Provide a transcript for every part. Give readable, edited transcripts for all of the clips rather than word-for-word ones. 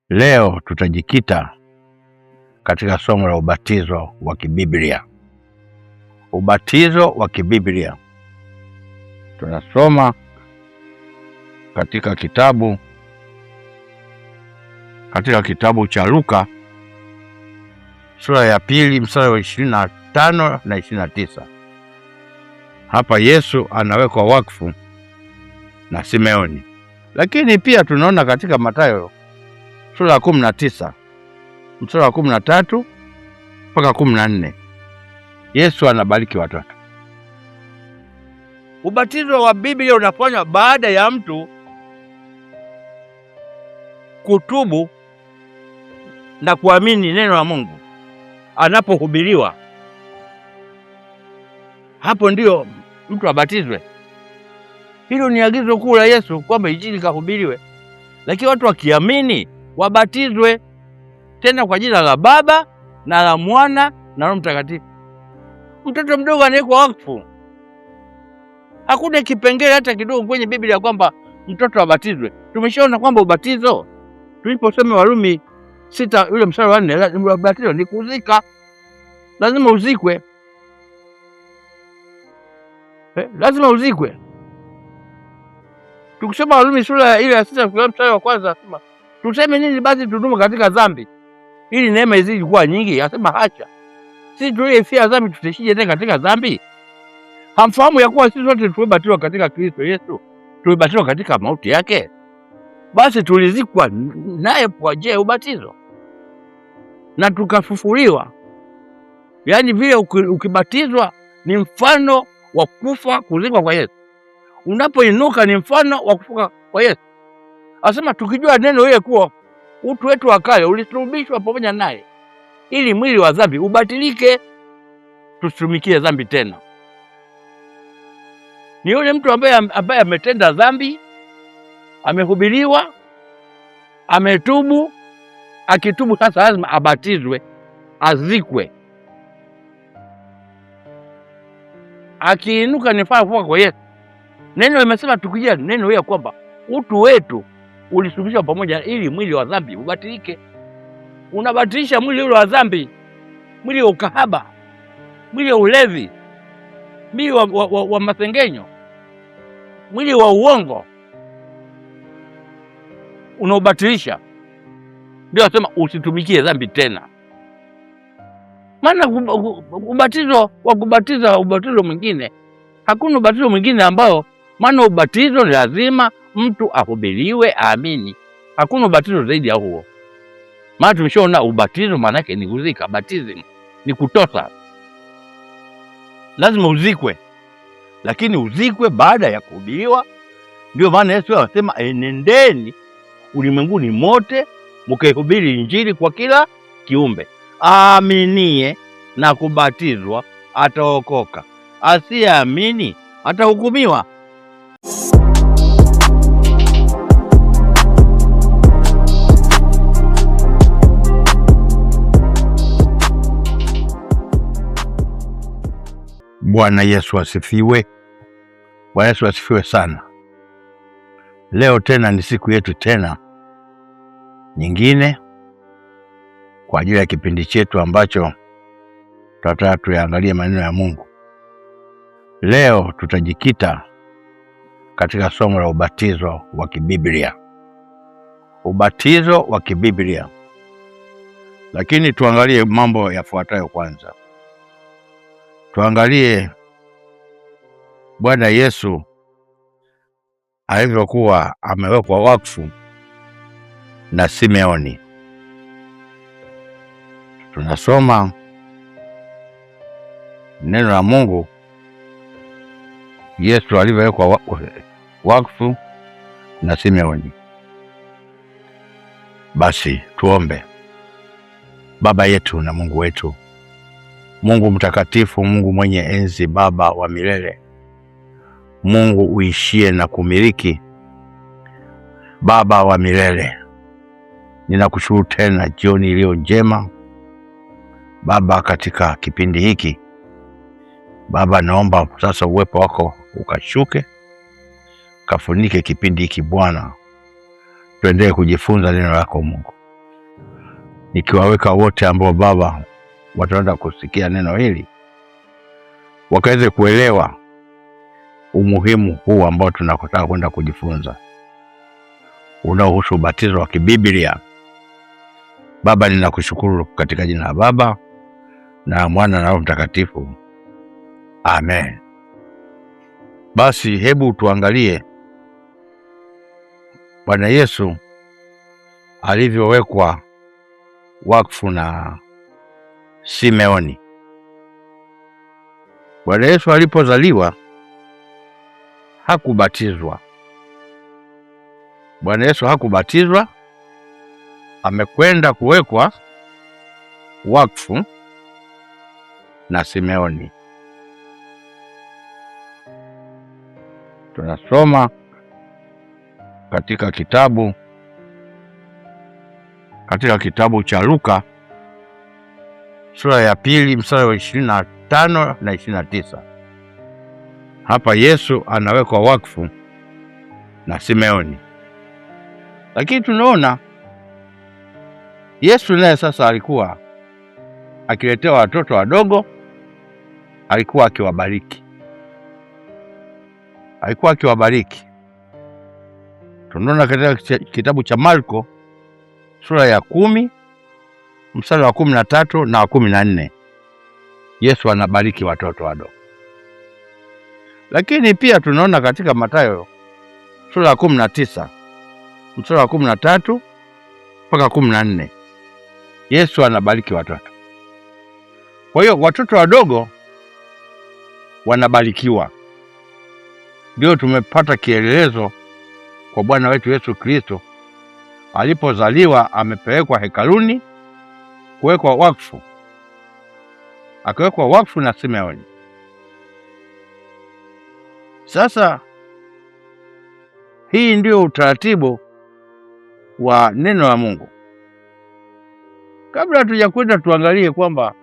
Leo tutajikita katika somo la ubatizo wa kibiblia. Ubatizo wa kibiblia. Tunasoma katika kitabu cha Luka sura ya 2 mstari wa 25 na 29. Hapa Yesu anawekwa wakfu na Simeoni. Lakini pia tunaona katika Mathayo sura ya 19 mstari wa 13 mpaka 14. Yesu anabariki watoto. Ubatizo wa Biblia unafanywa baada ya mtu kutubu na kuamini neno la Mungu. Anapohubiriwa, hapo ndio mtu abatizwe. Hilo ni agizo kuu la Yesu kwamba injili kahubiriwe. Lakini watu wakiamini wabatizwe, tena kwa jina la Baba na la Mwana na Roho Mtakatifu. Mtoto mdogo anawekwa wakfu. Hakuna kipengele hata kidogo kwenye Biblia kwamba mtoto abatizwe. Tumeshaona kwamba ubatizo, tuliposema Warumi 6 yule mstari wa 4, ubatizo ni kuzika. Lazima uzikwe. Lazima uzikwe. Tukisema Warumi sura ile ya 6 mstari wa 1, asema tuseme nini basi tudumu katika dhambi ili neema izidi kuwa nyingi? Asema hacha. Sisi tuliyefia dhambi tutashije tena katika dhambi? Hamfahamu ya kuwa sisi sote tulibatizwa katika Kristo Yesu, tulibatizwa katika mauti yake? Basi tulizikwa naye kwa njia ya ubatizo na tukafufuliwa. Yaani vile ukibatizwa ni mfano wa kufa, kuzikwa kwa Yesu. Unapoinuka ni mfano wa kufuka kwa Yesu. Asema tukijua neno ile kuwa utu wetu wa kale ulisulubishwa pamoja naye ili mwili wa dhambi ubatilike, tusitumikie dhambi tena. Ni yule mtu ambaye ametenda dhambi, amehubiriwa, ametubu. Akitubu sasa lazima abatizwe, azikwe. Akiinuka ni faa kufuka kwa Yesu. Neno limesema tukijua neno ile kwamba utu wetu ulisulubishwa pamoja ili mwili wa dhambi ubatilike. Unabatilisha mwili ule wa dhambi, mwili wa ukahaba, mwili wa ulevi, mwili wa masengenyo, mwili wa uongo, unaubatilisha. Ndio asema usitumikie dhambi tena. Maana ubatizo mwingine, hakuna ubatizo mwingine ambao, maana ubatizo ni lazima mtu ahubiriwe, aamini. Hakuna ubatizo zaidi ya huo. Maana tumeshaona ubatizo maana yake ni kuzika. Baptism ni kutosa. Lazima uzikwe. Lakini uzikwe baada ya kuhubiriwa. Ndio maana Yesu anasema enendeni ulimwenguni mote mkaihubiri injili kwa kila kiumbe. Aaminie na kubatizwa ataokoka, asiyeamini atahukumiwa. Bwana Yesu asifiwe. Bwana Yesu asifiwe sana. Leo tena ni siku yetu tena nyingine kwa ajili ya kipindi chetu ambacho tutataka tuyaangalie maneno ya Mungu. Leo tutajikita katika somo la ubatizo wa kibiblia. Ubatizo wa kibiblia. Lakini tuangalie mambo yafuatayo kwanza. Tuangalie Bwana Yesu alivyokuwa amewekwa wakfu na Simeoni. Tunasoma neno la Mungu, Yesu alivyowekwa wakfu na Simeoni. Basi tuombe. Baba yetu na Mungu wetu, Mungu mtakatifu, Mungu mwenye enzi, Baba wa milele, Mungu uishie na kumiliki, Baba wa milele, ninakushukuru tena jioni iliyo njema Baba katika kipindi hiki. Baba, naomba sasa uwepo wako ukashuke, kafunike kipindi hiki Bwana, tuendelee kujifunza neno lako Mungu. nikiwaweka wote ambao Baba wataenda kusikia neno hili, wakaweze kuelewa umuhimu huu ambao tunakotaka kwenda kujifunza, unaohusu ubatizo wa kibiblia. Baba, ninakushukuru katika jina la Baba na Mwana na Roho Mtakatifu. Amen. Basi hebu tuangalie Bwana Yesu alivyowekwa wakfu na Simeoni. Bwana Yesu alipozaliwa hakubatizwa. Bwana Yesu hakubatizwa, amekwenda kuwekwa wakfu na Simeoni. Tunasoma katika kitabu cha Luka sura ya 2 mstari wa 25 na 29. Hapa Yesu anawekwa wakfu na Simeoni. Lakini tunaona Yesu naye sasa alikuwa akiletewa watoto wadogo, alikuwa akiwabariki. Tunaona katika kitabu cha Marko sura ya 10 mstari wa 13 na 14. Yesu anabariki watoto wadogo. Lakini pia tunaona katika Mathayo sura ya 19 mstari wa 13 mpaka 14. Yesu anabariki watoto. Kwa hiyo watoto wadogo wanabarikiwa. Ndio tumepata kielelezo kwa Bwana wetu Yesu Kristo. Alipozaliwa amepelekwa hekaluni kuwekwa wakfu. Akawekwa wakfu na Simeoni. Sasa hii ndio utaratibu wa neno la Mungu. Kabla hatujakwenda tuangalie kwamba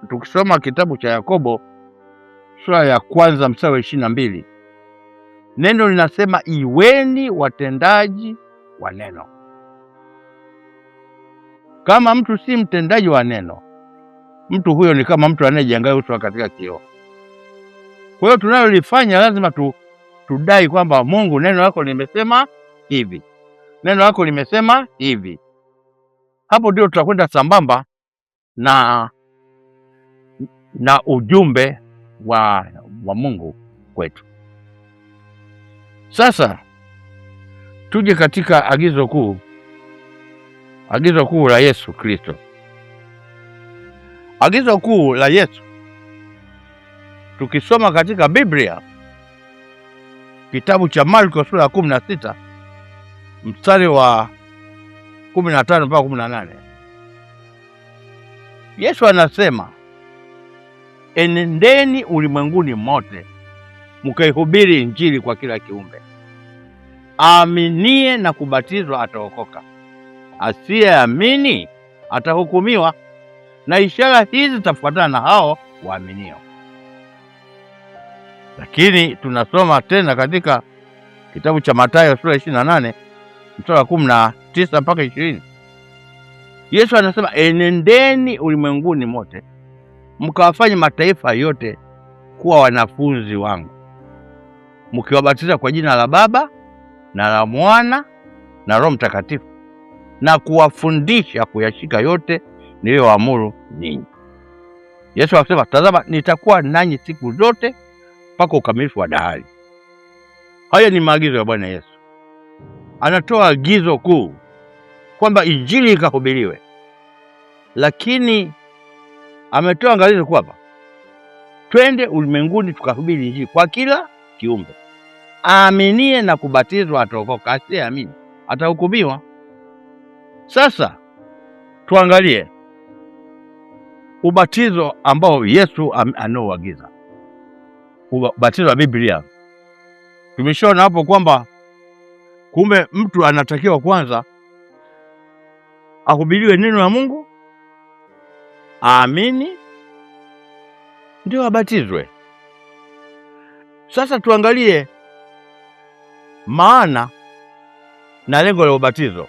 tukisoma kitabu cha Yakobo sura ya 1 mstari wa 22, neno linasema iweni watendaji wa neno. Kama mtu si mtendaji wa neno, mtu huyo ni kama mtu anayejiangalia uso katika kioo. Kwa hiyo tunalolifanya lazima tudai kwamba Mungu, neno lako limesema hivi, neno lako limesema hivi. Hapo ndio tutakwenda sambamba na ujumbe wa Mungu kwetu. Sasa tuje katika agizo kuu la Yesu Kristo. Agizo kuu la Yesu tukisoma katika Biblia, kitabu cha Marko sura ya 16 mstari wa 15 mpaka 18. Yesu anasema, enendeni ulimwenguni mote mkaihubiri Injili kwa kila kiumbe. Aaminie na kubatizwa ataokoka, asiyeamini atahukumiwa. Na ishara hizi zitafuatana na hao waaminio. Lakini tunasoma tena katika kitabu cha Mathayo sura 28 mstari wa 19 mpaka 20. Yesu anasema, enendeni ulimwenguni mote mkawafanye mataifa yote kuwa wanafunzi wangu, mkiwabatiza kwa jina la Baba na la Mwana na Roho Mtakatifu, na kuwafundisha kuyashika yote niliyoamuru ninyi. Yesu akasema, tazama nitakuwa nanyi siku zote mpaka ukamilifu wa dahari. Haya ni maagizo ya Bwana Yesu. Anatoa agizo kuu kwamba Injili ikahubiriwe, lakini ametoa angalizo kwamba twende ulimwenguni tukahubiri Injili kwa kila kiumbe. Aaminie na kubatizwa ataokoka, asiyeamini atahukumiwa. Sasa tuangalie ubatizo ambao Yesu anaoagiza, ubatizo wa Biblia. Tumeshaona hapo kwamba kumbe mtu anatakiwa kwanza ahubiriwe neno la Mungu, aamini, ndio abatizwe. Sasa tuangalie maana na lengo la ubatizo.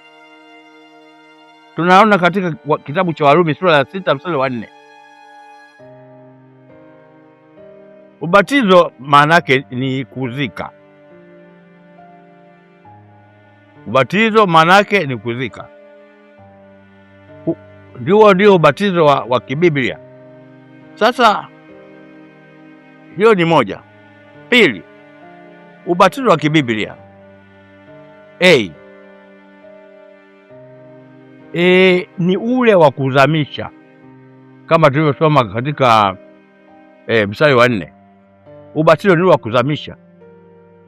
tunaona katika kitabu cha Warumi sura ya 6 mstari wa 4. Ubatizo maana yake ni kuzika. Ubatizo maana yake ni kuzika. Ndio ubatizo wa kibiblia. Sasa hiyo ni moja. Pili, ubatizo wa kibiblia ni ule wa kuzamisha, kama tulivyosoma katika mstari wa 4. Ubatizo ni ule wa kuzamisha,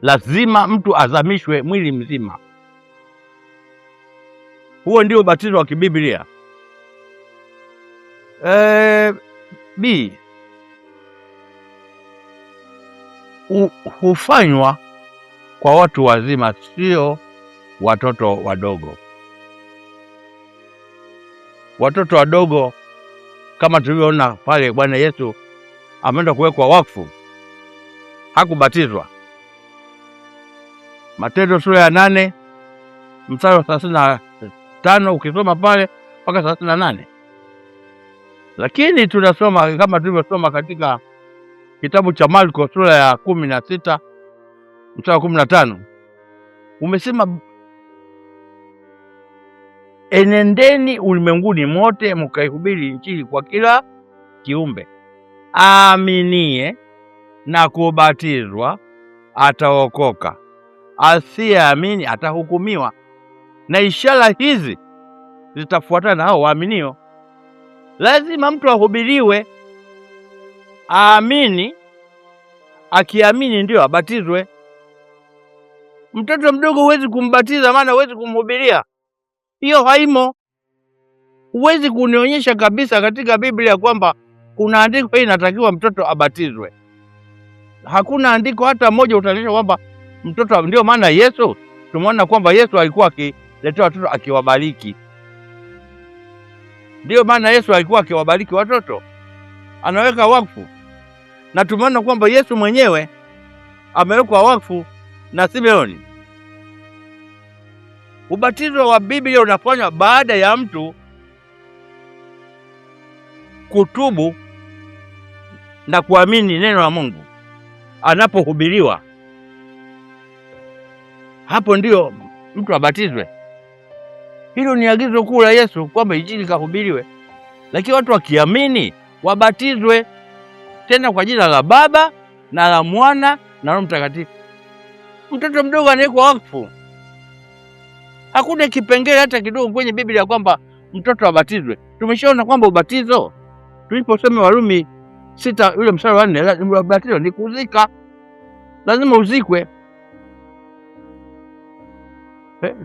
lazima mtu azamishwe mwili mzima. Huo ndio ubatizo wa kibiblia. B, hufanywa kwa watu wazima, sio watoto wadogo. Watoto wadogo kama tulivyoona pale Bwana Yesu ameenda kuwekwa wakfu, hakubatizwa. Matendo sura ya 8 mstari wa 35 ukisoma pale mpaka 38. Lakini tunasoma kama tulivyosoma katika kitabu cha Marko sura ya 16 mstari wa 15, umesema enendeni ulimwenguni mote mkaihubiri Injili kwa kila kiumbe. Aaminie na kubatizwa ataokoka, asiyeamini atahukumiwa. Na ishara hizi zitafuatana na hao waaminio. Lazima mtu ahubiriwe, aamini, akiamini ndio abatizwe. Mtoto mdogo huwezi kumbatiza, maana huwezi kumhubiria. Hiyo haimo. Huwezi kunionyesha kabisa katika Biblia kwamba kuna andiko hili inatakiwa mtoto abatizwe. Hakuna andiko hata moja utaonyesha kwamba mtoto. Ndio maana Yesu tumeona kwamba Yesu alikuwa akiletea watoto akiwabariki. Ndio maana Yesu alikuwa akiwabariki watoto, anaweka wakfu. Na tumeona kwamba Yesu mwenyewe amewekwa wakfu na Simeoni. Ubatizo wa Biblia unafanywa baada ya mtu kutubu na kuamini neno la Mungu. Anapohubiriwa, hapo ndio mtu abatizwe. Hilo ni agizo kuu la Yesu kwamba Injili kahubiriwe. Lakini watu wakiamini wabatizwe, tena kwa jina la Baba na la Mwana na Roho Mtakatifu. Mtoto mdogo anawekwa wakfu. Hakuna kipengele hata kidogo kwenye Biblia kwamba mtoto abatizwe. Tumeshaona kwamba ubatizo, tuliposema Warumi 6 ule mstari wa 4, ubatizo ni kuzika. Lazima uzikwe.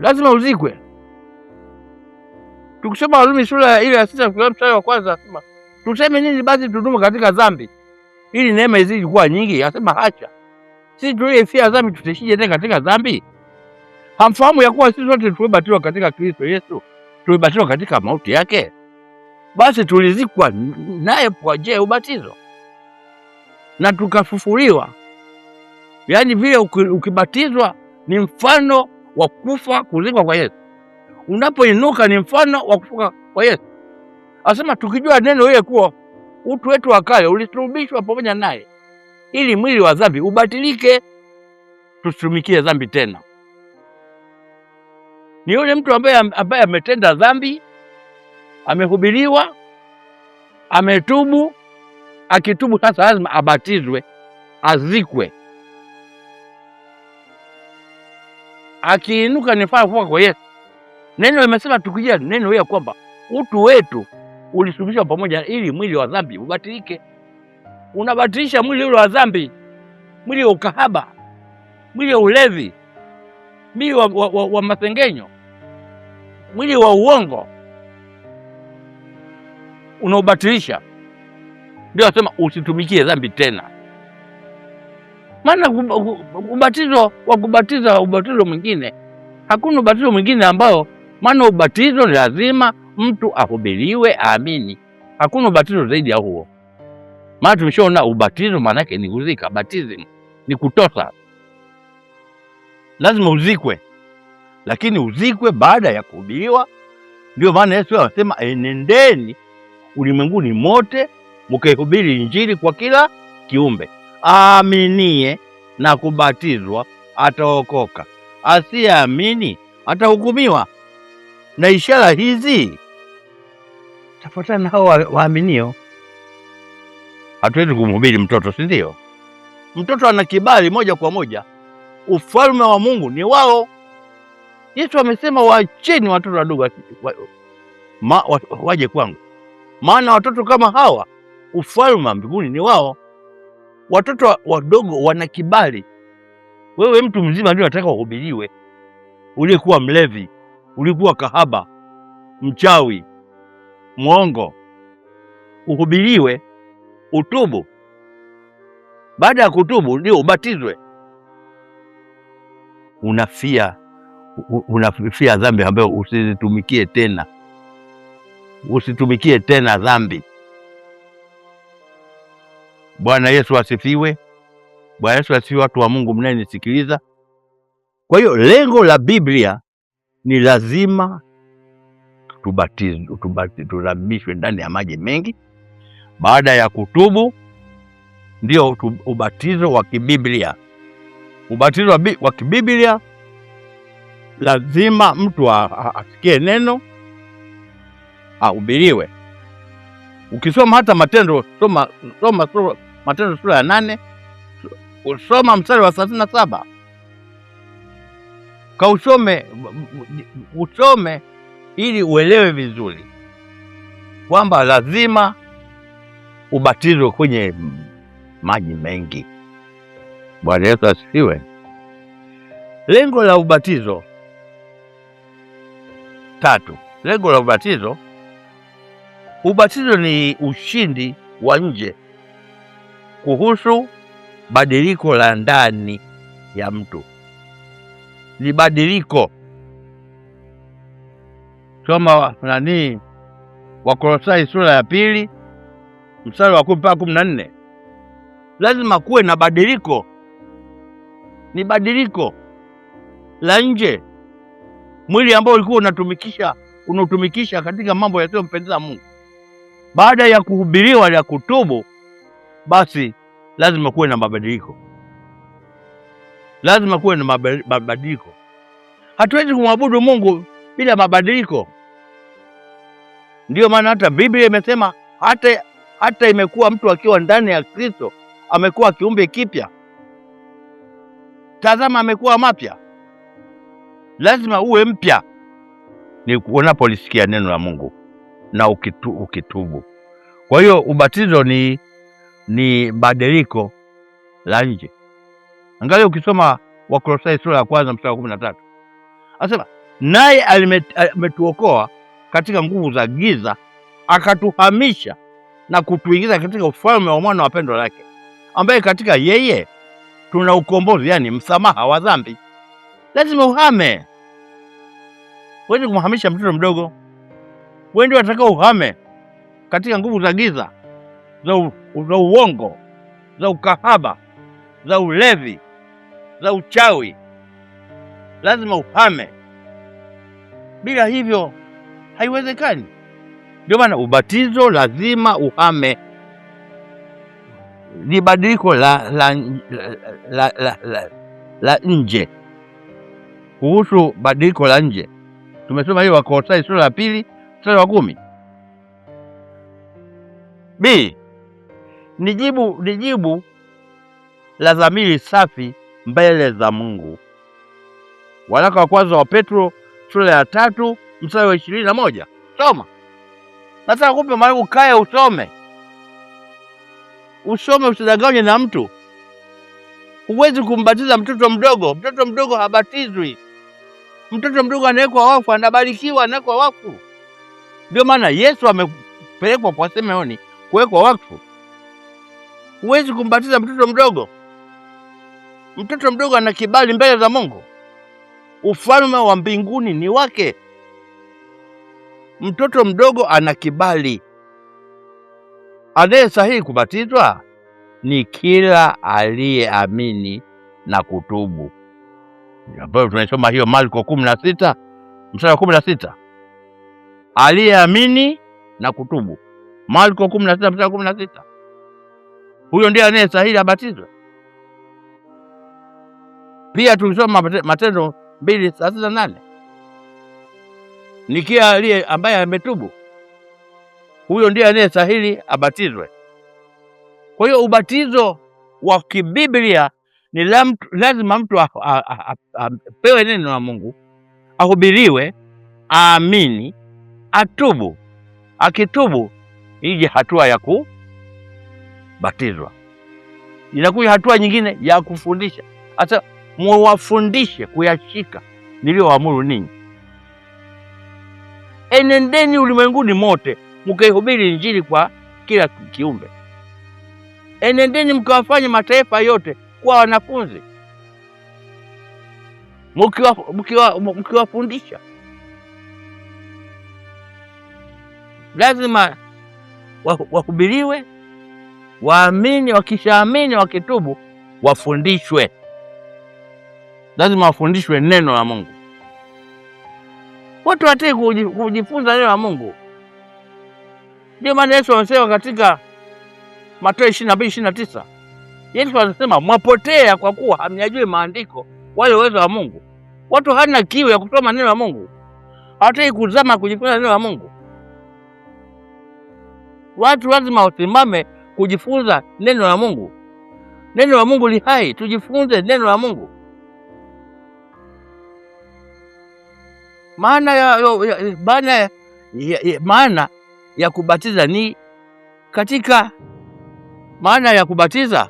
Lazima uzikwe. Tukisema Warumi sura ile ya 6 mstari wa 1, asema tuseme nini basi tudumu katika dhambi ili neema izidi kuwa nyingi? Asema hacha. Sisi tuliyefia dhambi tutashije tena katika dhambi? Hamfahamu ya kuwa sisi sote tulibatizwa katika Kristo Yesu, tulibatizwa katika mauti yake? Basi tulizikwa naye kwa njia ya ubatizo na tukafufuliwa. Yaani vile ukibatizwa ni mfano wa kufa, kuzikwa kwa Yesu. Unapoinuka ni mfano wa kufuka kwa Yesu. Asema tukijua neno ile kuwa utu wetu wa kale ulisulubishwa pamoja naye ili mwili wa dhambi ubatilike, tusitumikie dhambi tena. Ni yule mtu ambaye ametenda dhambi, amehubiriwa, ametubu. Akitubu sasa lazima abatizwe, azikwe. Akiinuka ni mfano kufuka kwa Yesu. Neno limesema tukijua neno ile kwamba utu wetu ulisulubishwa pamoja ili mwili wa dhambi ubatilike. Unabatilisha mwili ule wa dhambi, mwili wa ukahaba, mwili wa ulevi, mwili wa masengenyo, mwili wa uongo, unaubatilisha. Ndio asema usitumikie dhambi tena. Maana ubatizo wa kubatiza ubatizo mwingine, hakuna ubatizo mwingine ambao, maana ubatizo ni lazima mtu ahubiriwe, aamini. Hakuna ubatizo zaidi ya huo. Maana tumeshaona ubatizo maana yake ni kuzika. Baptism ni kutosa, lazima uzikwe. Lakini uzikwe baada ya kuhubiriwa Ndio maana Yesu anasema enendeni ulimwenguni mote mkaihubiri Injili kwa kila kiumbe. Aaminie na kubatizwa ataokoka, asiyeamini atahukumiwa. Na ishara hizi tafuatana na hao waaminio. Hatuwezi kumhubiri mtoto, si ndio? Mtoto ana kibali moja kwa moja, ufalme wa Mungu ni wao. Yesu amesema waacheni watoto wadogo waje kwangu, maana watoto kama hawa ufalme wa mbinguni ni wao. Watoto wadogo wana kibali. Wewe mtu mzima ndio unataka uhubiriwe, uliyekuwa mlevi, ulikuwa kahaba, mchawi, mwongo, uhubiriwe, utubu. Baada ya kutubu ndio ubatizwe. Unafia dhambi ambayo usitumikie tena. Usitumikie tena dhambi. Bwana Yesu asifiwe. Bwana Yesu asifiwe, watu wa Mungu mnayenisikiliza. Kwa hiyo lengo la Biblia ni lazima tuzamishwe ndani ya maji mengi. Baada ya kutubu ndio ubatizo wa kibiblia. Ubatizo wa kibiblia lazima mtu asikie neno, ahubiriwe. Ukisoma hata Matendo, soma Matendo sura ya 8, usoma mstari wa 37. Usome ili uelewe vizuri kwamba lazima ubatizwe kwenye maji mengi. Bwana Yesu asifiwe. Lengo la ubatizo 3. Lengo la ubatizo ni ushindi wa nje kuhusu badiliko la ndani ya mtu. Ni badiliko. Soma Wakolosai sura ya 2 mstari wa 10 mpaka 14. Lazima kuwe na badiliko. Ni badiliko la nje. Mwili ambao ulikuwa unatumikisha katika mambo yasiyompendeza Mungu, baada ya kuhubiriwa ya kutubu, basi lazima kuwe na mabadiliko. Lazima kuwe na mabadiliko. Hatuwezi kumwabudu Mungu bila mabadiliko. Ndio maana hata Biblia imesema hata imekuwa mtu akiwa ndani ya Kristo amekuwa kiumbe kipya. Tazama, amekuwa mapya. Lazima uwe mpya ni unapolisikia neno la Mungu na ukitubu. Kwa hiyo ubatizo ni badiliko la nje. Angalia ukisoma Wakolosai sura ya 1 mstari wa 13. Anasema naye ametuokoa katika nguvu za giza, akatuhamisha na kutuingiza katika ufalme wa mwana wa pendo lake, ambaye katika yeye tuna ukombozi, yani msamaha wa dhambi. Lazima uhame. Wewe kumhamisha mtoto mdogo, wewe ndio unataka uhame katika nguvu za giza, za uongo, za ukahaba, za ulevi, za uchawi. Lazima uhame. Bila hivyo haiwezekani. Ndio maana ubatizo lazima uhame. Ni badiliko la nje. Kuhusu badiliko la nje, tumesoma hiyo Wakolosai sura ya 2 mstari wa 10. B, ni jibu la dhamiri safi mbele za Mungu. Waraka wa kwanza wa Petro sura ya 3 mstari wa 21. Soma. Nataka kupe mahali ukae usome. Usidanganywe na mtu. Huwezi kumbatiza mtoto mdogo. Mtoto mdogo habatizwi. Mtoto mdogo anawekwa wafu, anabarikiwa, anawekwa wafu. Ndio maana Yesu amepelekwa kwa Simeoni kuwekwa wakfu. Huwezi kumbatiza mtoto mdogo. Mtoto mdogo ana kibali mbele za Mungu. Ufalme wa mbinguni ni wake. Mtoto mdogo ana kibali. Anayestahili kubatizwa ni kila aliyeamini na kutubu. Hapo tunasoma hiyo Marko 16 mstari wa 16. aliyeamini na kutubu. Marko 16:16. Huyo ndiye anayestahili abatizwe. Pia tulisoma Matendo 2:38. Ni kila aliye ambaye ametubu, huyo ndiye anayestahili abatizwe. Kwa hiyo ubatizo wa kibiblia ni lazima mtu apewe neno la Mungu, ahubiriwe, aamini, atubu. Akitubu ije hatua ya kubatizwa. Inakuja hatua nyingine ya kufundisha. Hata muwafundishe kuyashika niliyowaamuru ninyi. Enendeni ulimwenguni mote mkaihubiri Injili kwa kila kiumbe. Enendeni mkawafanye mataifa yote kuwa wanafunzi, mkiwafundisha. Lazima wahubiriwe, waamini, wakishaamini wakitubu wafundishwe. Lazima wafundishwe neno la Mungu. Watu wataki kujifunza neno la Mungu. Ndio maana Yesu anasema katika Mathayo 22:29. Yesu anasema mwapotea kwa kuwa hamyajui maandiko wala uwezo wa Mungu. Watu hana kiu ya kusoma neno la Mungu. Hawataki kuzama kujifunza neno la Mungu. Watu lazima wasimame kujifunza neno la Mungu. Neno la Mungu li hai, tujifunze neno la Mungu. Maana ya kubatiza ni katika maana ya kubatiza.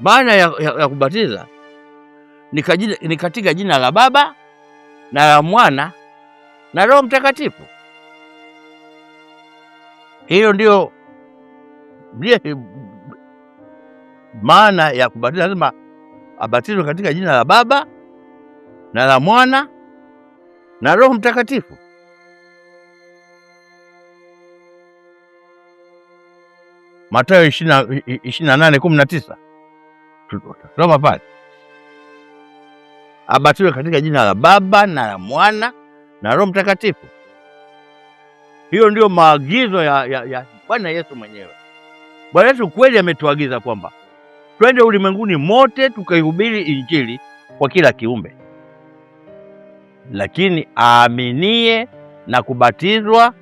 Maana ya kubatiza ni katika jina la Baba na la Mwana na Roho Mtakatifu. Hiyo ndio maana ya kubatiza. Lazima abatizwe katika jina la Baba na la Mwana na Roho Mtakatifu. Mathayo 28:19. Soma pale. Abatizwe katika jina la Baba na la Mwana na Roho Mtakatifu. Hiyo ndio maagizo ya Bwana Yesu mwenyewe. Bwana Yesu kweli ametuagiza kwamba twende ulimwenguni mote tukaihubiri Injili kwa kila kiumbe. Lakini aaminie na kubatizwa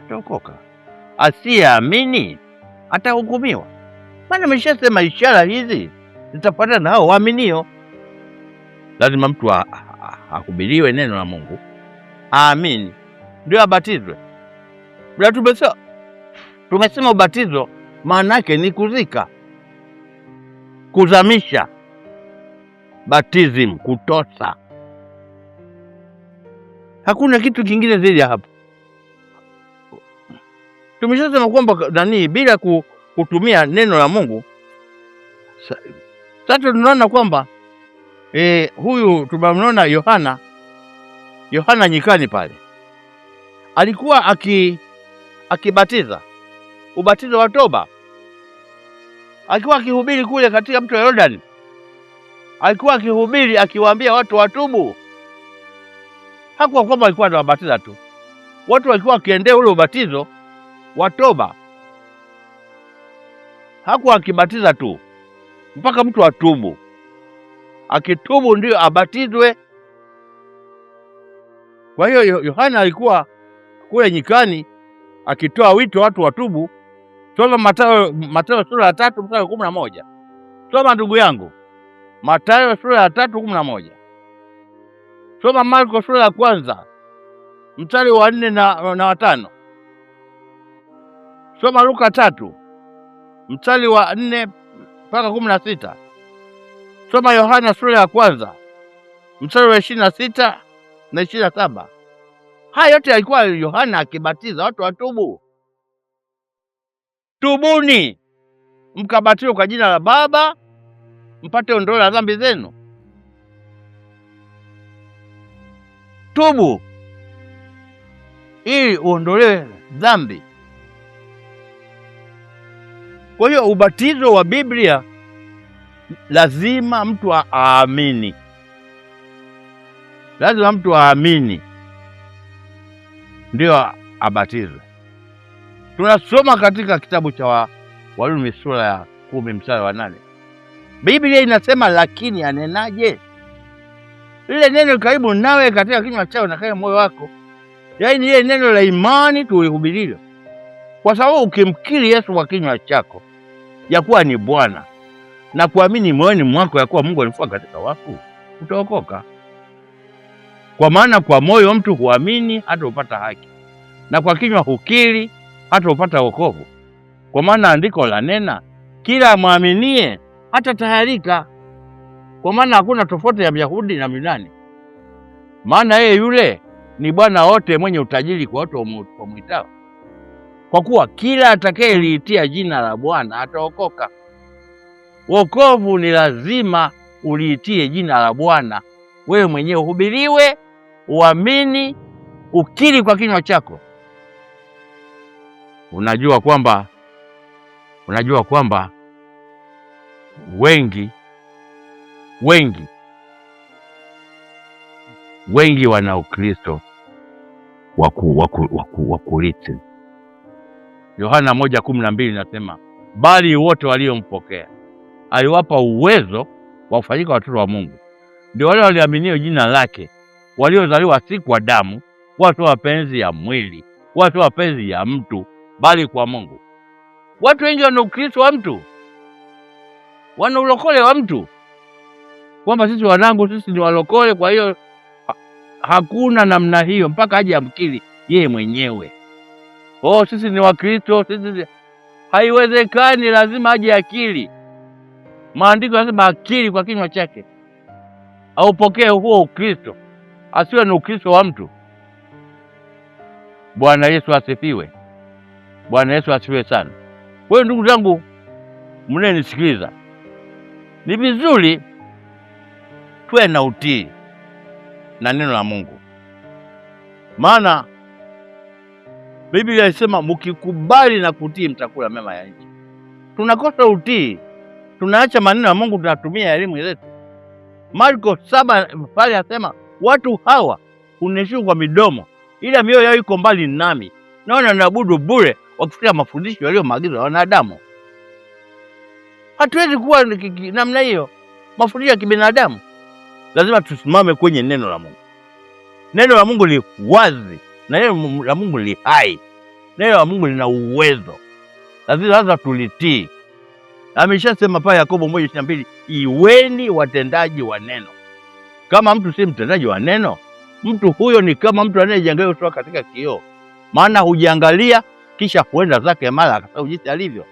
ataokoka. Asiyeamini atahukumiwa. Maana ameshasema ishara hizi zitafuatana na hao waaminio. Lazima mtu ahubiriwe neno la Mungu, aamini, ndio abatizwe. Bila tumesema ubatizo maana yake ni kuzika, kuzamisha, baptism, kutosa. Hakuna kitu kingine zaidi ya hapo. Tumeshasema kwamba bila kutumia neno la Mungu. Sasa tunaona kwamba huyu tunamwona Yohana nyikani pale alikuwa akibatiza ubatizo wa toba. Alikuwa akihubiri kule katika mto Yordani. Alikuwa akihubiri akiwaambia watu watubu. Hakuwa kwamba alikuwa anawabatiza tu. Watu walikuwa wakiendea ule ubatizo wa toba. Hakuwa akibatiza tu mpaka mtu atubu. Akitubu ndio abatizwe. Kwa hiyo Yohana alikuwa kule nyikani akitoa wito watu watubu. Soma Mathayo sura ya 3 mstari wa 11. Soma ndugu yangu, Mathayo sura ya 3:11. Soma Marko sura ya 1 mstari wa 4 na wa 5. Soma Luka 3 mstari wa 4 mpaka 16. Soma Yohana sura ya 1 mstari wa 26 na 27. Haya yote yalikuwa Yohana akibatiza watu watubu. Tubuni mkabatizwe kwa jina la Baba mpate ondoleo la dhambi zenu. Tubu ili uondolewe dhambi. Kwa hiyo ubatizo wa Biblia lazima mtu aamini. lazima mtu aamini ndio abatizwe. Tunasoma katika kitabu cha Warumi sura ya 10 mstari wa 8. Biblia inasema lakini anenaje? Lile neno karibu nawe katika kinywa chako na katika moyo wako. Yaani ile neno la imani tulihubiriwa. Kwa sababu ukimkiri Yesu kwa kinywa chako ya kuwa ni Bwana na kuamini moyoni mwako ya kuwa Mungu alifufua katika wafu, utaokoka. Kwa maana kwa moyo mtu huamini hata upata haki, na kwa kinywa hukiri hata upata wokovu. Kwa maana andiko la nena, kila amwaminie hata tahirika. Kwa maana hakuna tofauti ya Myahudi na Myunani, maana yeye yule ni Bwana wote, mwenye utajiri kwa wote wamwitao. Kwa kuwa kila atakayeliitia jina la Bwana ataokoka. Wokovu ni lazima uliitie jina la Bwana, wewe mwenyewe uhubiriwe, uamini, ukiri kwa kinywa chako. Unajua kwamba wengi wana Ukristo wa kurithi. Yohana 1:12 nasema, bali wote waliompokea aliwapa uwezo wa kufanyika watoto wa Mungu, ndio wale waliaminio jina lake, waliozaliwa si kwa damu, wala kwa mapenzi ya mwili, wala kwa mapenzi ya mtu, bali kwa Mungu. Watu wengi wana Ukristo wa mtu, wana ulokole wa mtu, kwamba sisi wanangu, sisi ni walokole. Kwa hiyo hakuna namna hiyo mpaka aje amkiri yeye mwenyewe. Sisi ni Wakristo, sisi haiwezekani, lazima aje akili. Maandiko yanasema akili kwa kinywa chake, aupokee huo Ukristo, asiwe ni Ukristo wa mtu. Bwana Yesu asifiwe. Bwana Yesu asifiwe sana. Kwa hiyo ndugu zangu mnenisikiliza, ni vizuri tuwe na utii na neno la Mungu, maana Biblia inasema mkikubali na kutii mtakula mema ya nchi. Tunakosa utii, tunaacha maneno ya Mungu, tunatumia elimu yetu. Marko 7 pale asema watu hawa huniheshimu kwa midomo, ila mioyo yao iko mbali nami, naona naabudu bure, wakifuata mafundisho yaliyo maagizo ya wanadamu. Hatuwezi kuwa namna hiyo, mafundisho ya kibinadamu. Lazima tusimame kwenye neno la Mungu. Neno la Mungu li wazi, na neno la Mungu li hai. Neno la Mungu lina uwezo, lazima tulitii. Ameshasema pale Yakobo 1:22, iweni watendaji wa neno. Kama mtu si mtendaji wa neno, mtu huyo ni kama mtu anayejiangalia kutoka katika kioo, maana hujiangalia kisha huenda zake mara akasahau jinsi alivyo.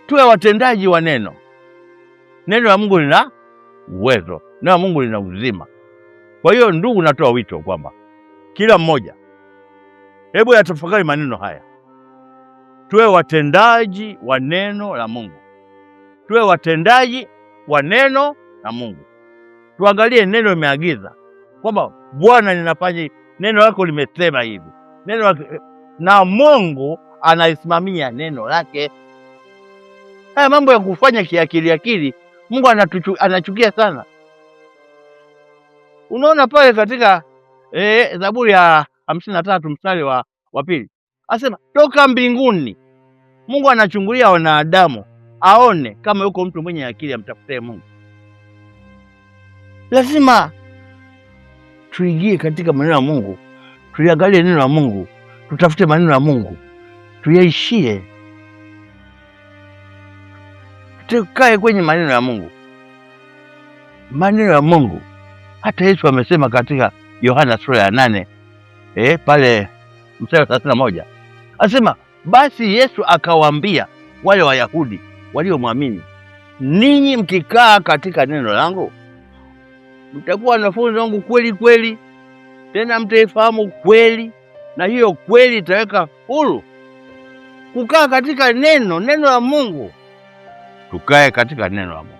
Tuwe watendaji wa neno. Neno la Mungu lina uwezo, neno la Mungu lina uzima. Kwa hiyo ndugu, natoa wito kwamba kila mmoja hebu yatafakari maneno haya. Tuwe watendaji wa neno la Mungu. Tuwe watendaji wa neno la Mungu. Tuangalie neno limeagiza kwamba Bwana, ninafanya neno lako limesema hivi. Neno lake, na Mungu anaisimamia neno lake. Haya mambo ya kufanya kiakili Mungu anachukia sana. Unaona pale katika Zaburi ya 53 mstari wa 2 asema, toka mbinguni Mungu anachungulia wanadamu aone kama yuko mtu mwenye akili amtafute Mungu. Lazima tuingie katika maneno ya Mungu, tuliangalie neno la Mungu, tutafute maneno ya Mungu, tuyaishie, tukae kwenye maneno ya Mungu. Maneno ya Mungu hata Yesu amesema katika Yohana sura ya 8 pale mstari wa 31 asema, basi Yesu akawaambia wale Wayahudi waliomwamini, ninyi mkikaa katika neno langu mtakuwa wanafunzi wangu kweli kweli, tena mtaifahamu kweli, na hiyo kweli itaweka huru. Kukaa katika neno la Mungu. Tukae katika neno la Mungu.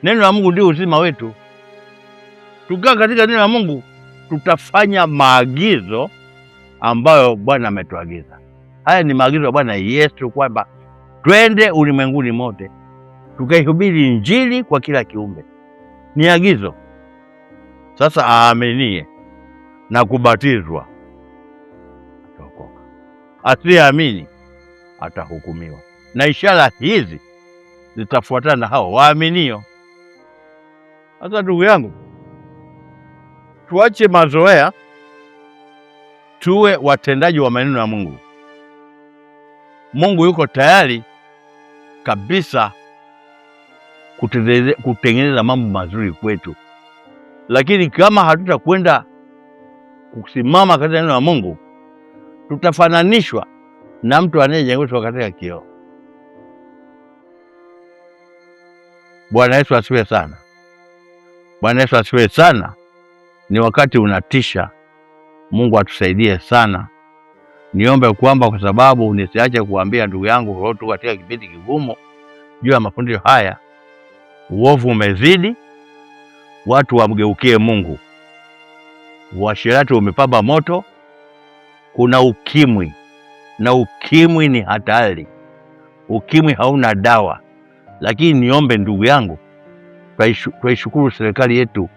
Neno la Mungu ndio uzima wetu. Tukaa katika neno la Mungu, tutafanya maagizo ambayo Bwana ametuagiza. Haya ni maagizo ya Bwana Yesu kwamba twende ulimwenguni mote tukaihubiri Injili kwa kila kiumbe. Ni agizo. Sasa aaminie na kubatizwa ataokoka, asiyeamini atahukumiwa. Na ishara hizi zitafuatana na hao waaminio. Sasa ndugu yangu, tuache mazoea, tuwe watendaji wa maneno ya Mungu. Mungu yuko tayari kabisa kutengeneza mambo mazuri kwetu, lakini kama hatutakwenda kusimama katika neno la Mungu, tutafananishwa na mtu anayejengeshwa katika kioo. Bwana Yesu asifiwe sana. Bwana Yesu asifiwe sana. Ni wakati unatisha. Mungu atusaidie sana. Niombe kwamba, kwa sababu nisiache kuambia ndugu yangu tu katika kipindi kigumu juu ya mafundisho haya, uovu umezidi, watu wamgeukie Mungu. Uasherati umepamba moto, kuna ukimwi, na ukimwi ni hatari. Ukimwi hauna dawa. Lakini niombe ndugu yangu, tuishukuru serikali yetu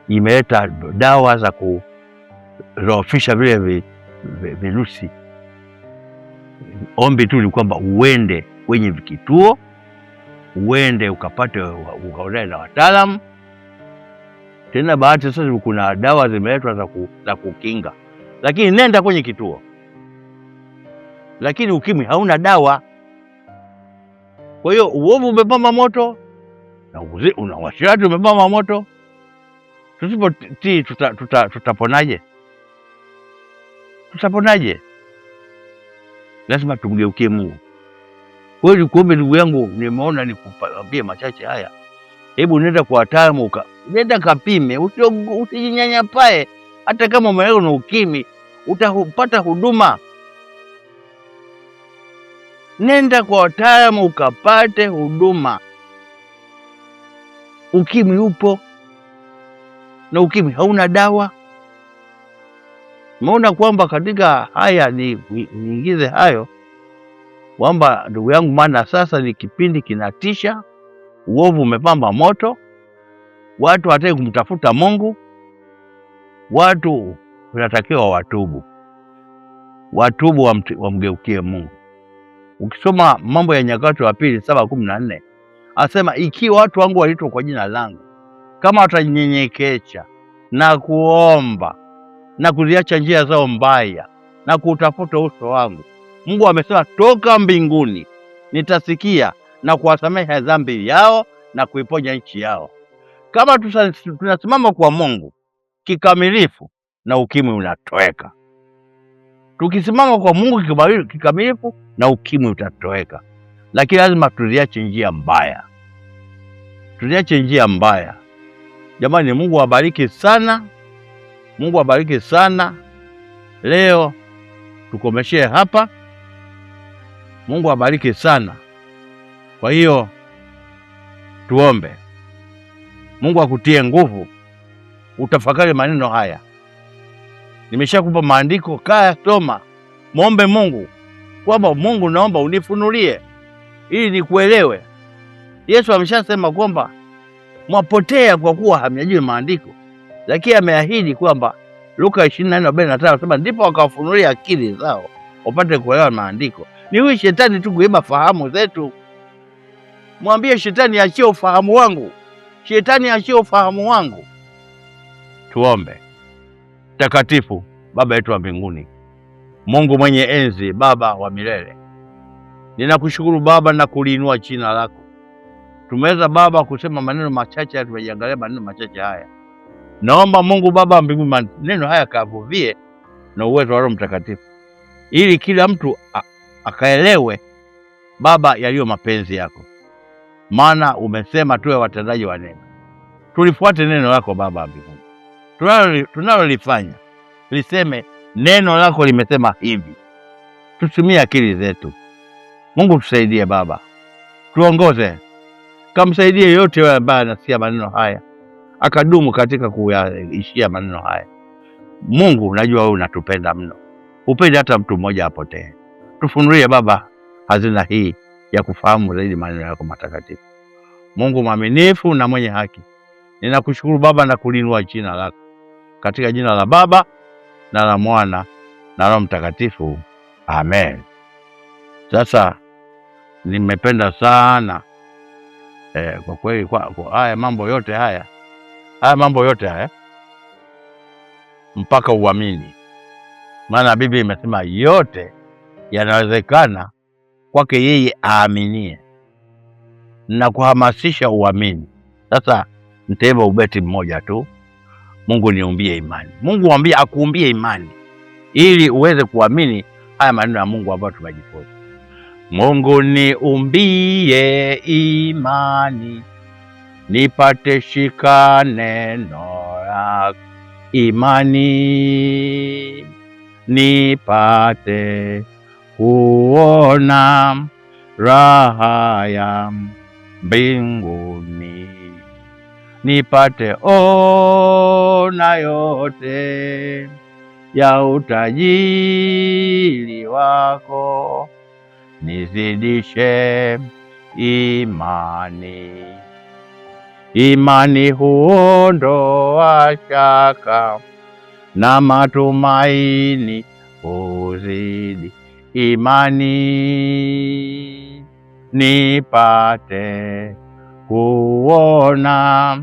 imeleta dawa za kudhoofisha vile virusi. Ombi tu ni kwamba uende kwenye vikituo, uende ukapate ukaonane na wataalamu. Tena bahati sasa kuna dawa zimeletwa za kukinga, lakini nenda kwenye kituo. Lakini ukimwi hauna dawa. Kwa hiyo uovu umepamba moto na uasherati umepamba moto. Tusipotii tutaponaje? Tutaponaje? Lazima tumgeukie Mungu. Kwa hiyo nikuombe ndugu yangu, nimeona nikuambie machache haya. Hebu nenda kwa wataalamu, nenda kapime, usijinyanyapae. Hata kama umeelewa na ukimwi, utapata huduma. Nenda kwa wataalamu ukapate huduma. Ukimwi upo na ukimwi hauna dawa. Umeona kwamba katika haya niingize hayo kwamba ndugu yangu, maana sasa ni kipindi kinatisha. Uovu umepamba moto, watu hataki kumtafuta Mungu. Watu wanatakiwa watubu, wamgeukie Mungu. Ukisoma Mambo ya Nyakati wa Pili 7:14 asema, ikiwa watu wangu walitwa kwa jina langu, kama watanyenyekesha na kuomba na kuziacha njia zao mbaya na kutafuta uso wangu, Mungu amesema toka mbinguni nitasikia na kuwasamehe dhambi yao na kuiponya nchi yao. Kama tunasimama kwa Mungu kikamilifu, na ukimwi unatoweka. Tukisimama kwa Mungu kikamilifu, na ukimwi utatoweka. Lakini lazima tuziache njia mbaya. Tuziache njia mbaya. Jamani, Mungu awabariki sana. Mungu awabariki sana. Leo tukomeshie hapa. Mungu awabariki sana. Kwa hiyo tuombe. Mungu akutie nguvu utafakari maneno haya. Nimeshakupa maandiko, kaa soma, muombe Mungu kwamba Mungu, naomba unifunulie ili nikuelewe. Yesu ameshasema kwamba mwapotea kwa kuwa hamyajui maandiko, lakini ameahidi kwamba Luka 24:45 anasema ndipo wakawafunulia akili zao wapate kuelewa maandiko. Ni huyu shetani tu kuiba fahamu zetu. Mwambie shetani, achie ufahamu wangu. Shetani, achie ufahamu wangu. Tuombe. Takatifu Baba yetu wa mbinguni, Mungu mwenye enzi, Baba wa milele, ninakushukuru Baba na kuliinua jina lako. Tumeweza Baba kusema maneno machache, tumejiangalia maneno machache haya. Naomba Mungu Baba wa mbinguni, maneno haya kavuvie na uwezo wa Roho Mtakatifu, ili kila mtu akaelewe Baba yaliyo mapenzi yako. Maana umesema tuwe watendaji wa neno. Tulifuate neno lako Baba wa mbinguni. Tunalolifanya liseme neno lako limesema hivi. Tutumie akili zetu. Mungu tusaidie Baba. Tuongoze. Kamsaidie yote yule ambaye anasikia maneno haya akadumu katika kuyaishia maneno haya. Mungu, najua wewe unatupenda mno. Upende hata mtu mmoja apotee. Tufunulie Baba hazina hii ya kufahamu zaidi maneno yako matakatifu. Mungu mwaminifu na mwenye haki, Ninakushukuru Baba na kulinua jina lako, katika jina la Baba na la Mwana na Roho Mtakatifu, amen. Sasa nimependa sana kwa kweli kwa haya mambo yote haya mpaka uamini, maana Biblia imesema yote yanawezekana kwake yeye aaminie, na kuhamasisha uamini. Sasa nitaimba ubeti mmoja tu, Mungu niumbie imani. Mungu akuumbie imani ili uweze kuamini haya maneno ya Mungu ambayo tumejifunza. Mungu niumbie imani, nipate shika neno lako. Imani nipate kuona raha ya mbinguni, nipate ona yote ya utajiri wako, nizidishe imani. Imani huondoa shaka na matumaini huzidi. Imani nipate kuona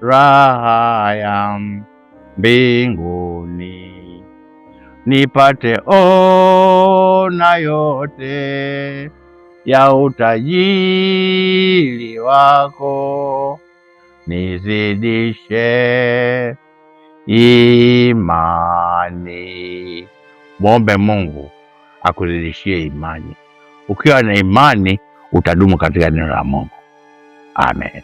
raha ya mbinguni, nipate ona yote ya utajiri wako, nizidishe imani. Muombe Mungu akuzidishie imani. Ukiwa na imani utadumu katika neno la Mungu. Amen.